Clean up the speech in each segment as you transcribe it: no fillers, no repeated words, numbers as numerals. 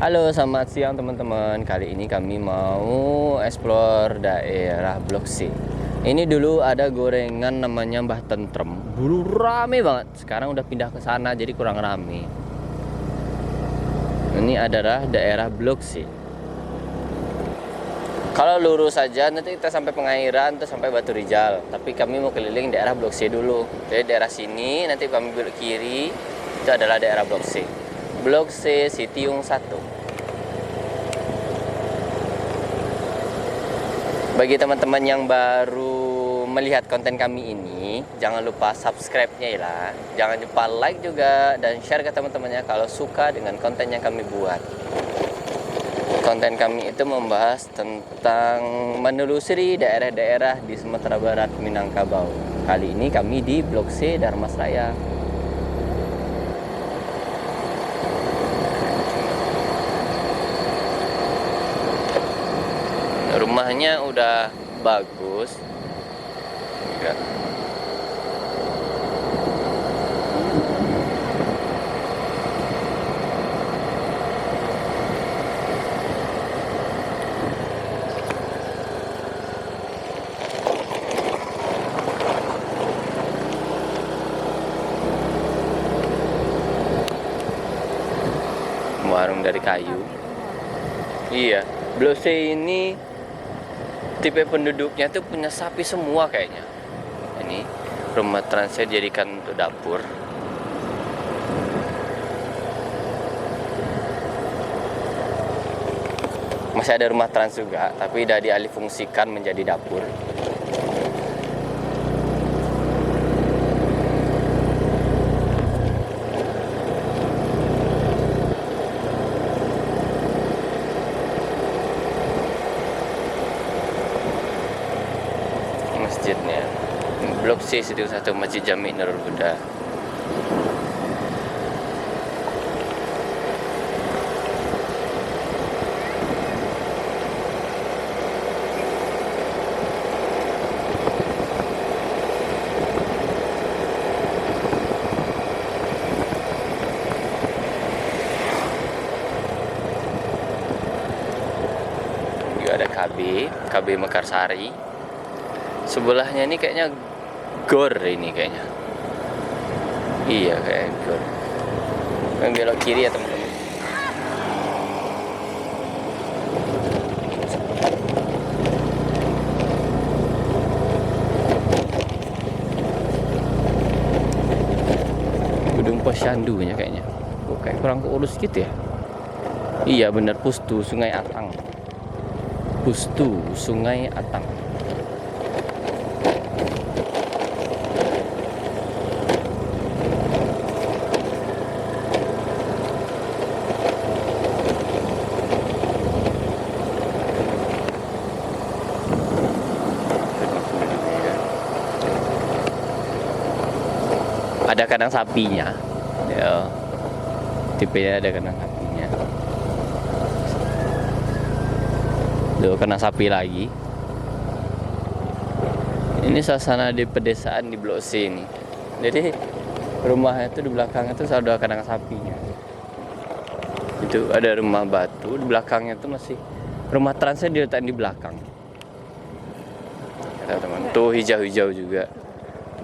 Halo, selamat siang teman-teman. Kali ini kami mau explore daerah Blok C. Ini dulu ada gorengan namanya Mbah Tentrem. Dulu rame banget. Sekarang udah pindah ke sana jadi kurang rame. Ini adalah daerah Blok C. Kalau lurus saja nanti kita sampai Pengairan terus sampai Batu Rijal. Tapi kami mau keliling daerah Blok C dulu. Jadi daerah sini nanti kami belok kiri. Itu adalah daerah Blok C. Blok C Citiung 1. Bagi teman-teman yang baru melihat konten kami ini, jangan lupa subscribe-nya ya lah. Jangan lupa like juga dan share ke teman-temannya kalau suka dengan konten yang kami buat. Konten kami itu membahas tentang menelusuri daerah-daerah di Sumatera Barat, Minangkabau. Kali ini kami di Blok C Dharmasraya. Rumahnya udah bagus ya. Warung dari kayu. Iya, Blok C ini tipe penduduknya tuh punya sapi semua kayaknya. Ini rumah transnya dijadikan untuk dapur. Masih ada rumah trans juga, tapi udah dialih fungsikan menjadi dapur. Masjidnya Blok C Citiung 1, Masjid Jami Nurul Huda. Juga ada KB Mekarsari. Sebelahnya ini kayaknya gor ini kayaknya. Iya kayak gor. Yang belok kiri ya teman-teman. Gedung Posyandunya kayaknya. Kok kayak kurang keurus gitu ya. Iya bener, Pustu Sungai Atang. Pustu Sungai Atang. Ada kandang sapinya ya, tipenya ada kandang sapinya. Tuh kandang sapi lagi. Ini suasana di pedesaan di Blok C ini. Jadi rumahnya itu di belakang itu ada kandang sapinya. Itu ada rumah batu, di belakangnya itu masih rumah transnya diletakkan di belakang. Teman-teman, tuh hijau-hijau juga,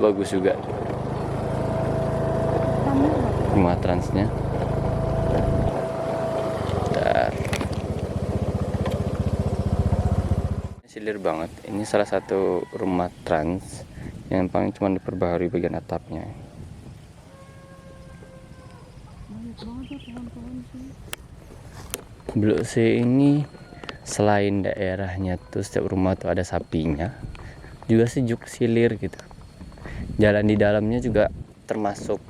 bagus juga rumah transnya. Silir banget. Ini salah satu rumah trans yang paling cuma diperbaharui bagian atapnya. Blok C ini selain daerahnya tuh setiap rumah tuh ada sapinya, juga sejuk silir gitu. Jalan di dalamnya juga termasuk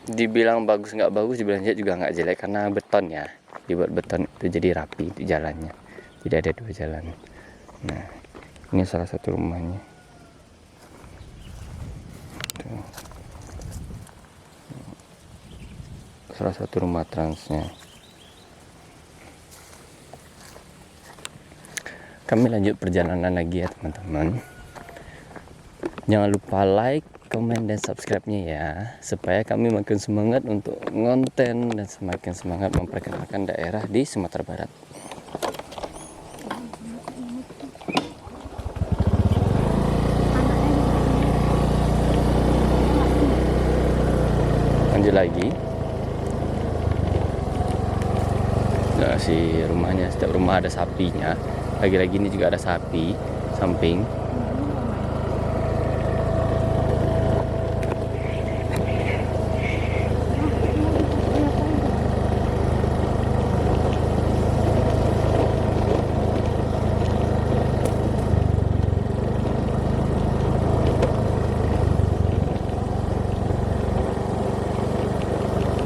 dibilang bagus nggak bagus, dibilang juga nggak jelek karena beton ya, dibuat beton itu jadi rapi itu jalannya, tidak ada dua jalan. Nah ini salah satu rumahnya. Tuh. Salah satu rumah transnya. Kami lanjut perjalanan lagi ya teman-teman. Jangan lupa like, komen, dan subscribe-nya ya, supaya kami makin semangat untuk ngonten dan semakin semangat memperkenalkan daerah di Sumatera Barat. Lanjut lagi. Nah, si rumahnya, setiap rumah ada sapinya. Lagi-lagi ini juga ada sapi samping.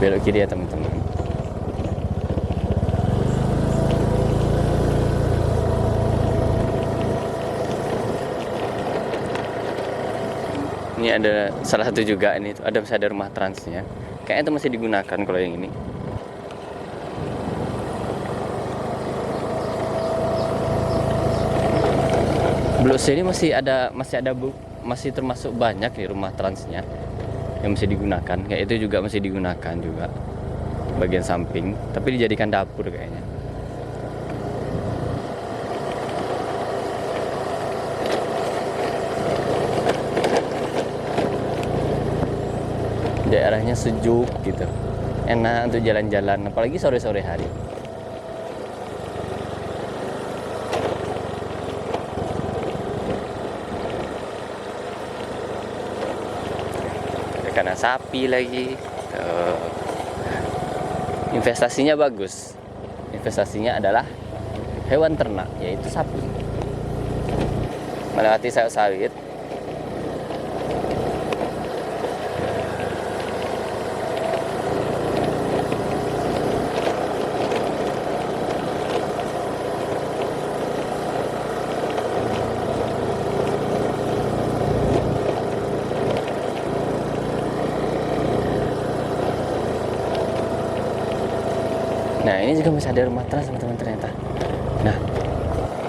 Belok kiri ya teman-teman. Ini ada salah satu juga, ini tuh masih ada rumah transnya. Kayaknya itu masih digunakan kalau yang ini. Blok C ini masih termasuk banyak nih rumah transnya yang masih digunakan. Kayak itu juga masih digunakan juga bagian samping, tapi dijadikan dapur kayaknya. Daerahnya sejuk gitu, enak untuk jalan-jalan, apalagi sore-sore hari. Karena sapi lagi, investasinya bagus. Investasinya adalah hewan ternak, yaitu sapi. Melewati sawit-sawit. Nah, ini juga masih ada rumah trans teman-teman ternyata. Nah,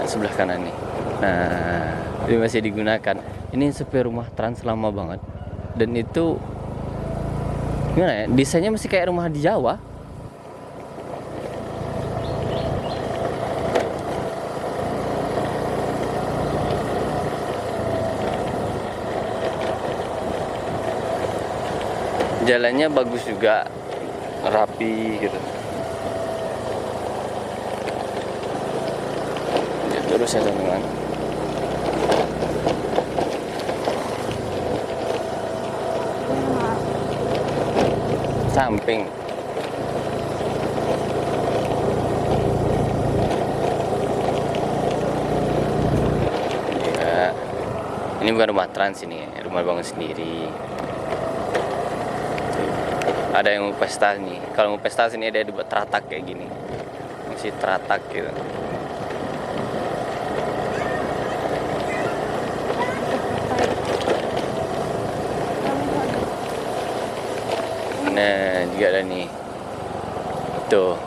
sebelah kanan nih. Nah, ini masih digunakan. Ini sepi rumah trans lama banget. Dan itu gimana ya? Desainnya masih kayak rumah di Jawa. Jalannya bagus juga, rapi gitu. Terus ya teman-teman. Samping. Ya. Ini bukan rumah trans, ini rumah bangun sendiri. Ada yang mau pesta nih. Kalau mau pesta sini ada dibuat teratak kayak gini. Masih teratak gitu. Nah, juga ada nih. Tuh.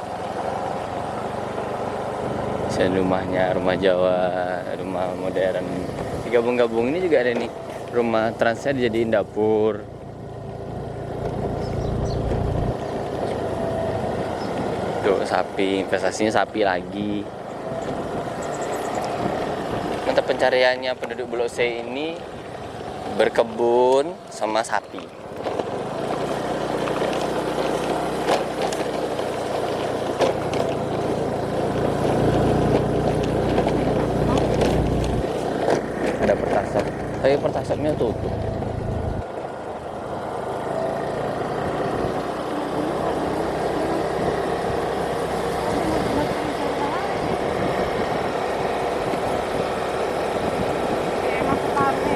Saya rumahnya, rumah Jawa, rumah modern. Digabung-gabung ini juga ada nih. Rumah transnya dijadiin dapur. Tuh, sapi, investasinya sapi lagi. Mata pencariannya penduduk Blok C ini berkebun sama sapi. Ada pertasop, tapi pertasopnya tutup.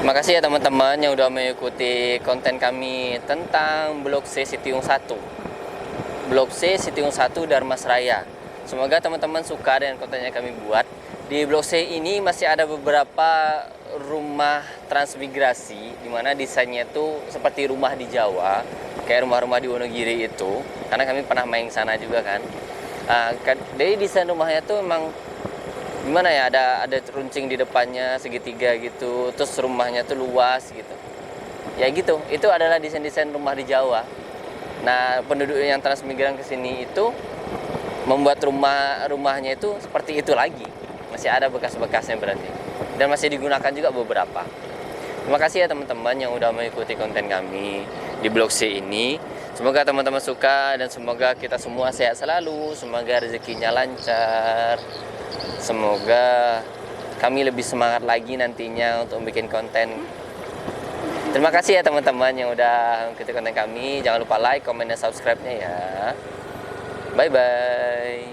Makasih ya teman-teman yang udah mengikuti konten kami tentang Blok C Citiung 1. Blok C Citiung 1 Darmasraya. Semoga teman-teman suka dengan konten yang kami buat. Di Blok C ini masih ada beberapa rumah transmigrasi, dimana desainnya itu seperti rumah di Jawa, kayak rumah-rumah di Wonogiri itu, karena kami pernah main sana juga kan. Jadi desain rumahnya tuh emang gimana ya, ada runcing di depannya segitiga gitu, terus rumahnya tuh luas gitu. ya gitu, itu adalah desain-desain rumah di Jawa. Nah, penduduk yang transmigran ke sini itu membuat rumahnya itu seperti itu lagi. Masih ada bekas-bekasnya berarti. Dan masih digunakan juga beberapa. Terima kasih ya teman-teman yang udah mengikuti konten kami di blog C ini. Semoga teman-teman suka dan semoga kita semua sehat selalu. Semoga rezekinya lancar. Semoga kami lebih semangat lagi nantinya untuk bikin konten. Terima kasih ya teman-teman yang udah mengikuti konten kami. Jangan lupa like, komen, dan subscribe-nya ya. Bye-bye.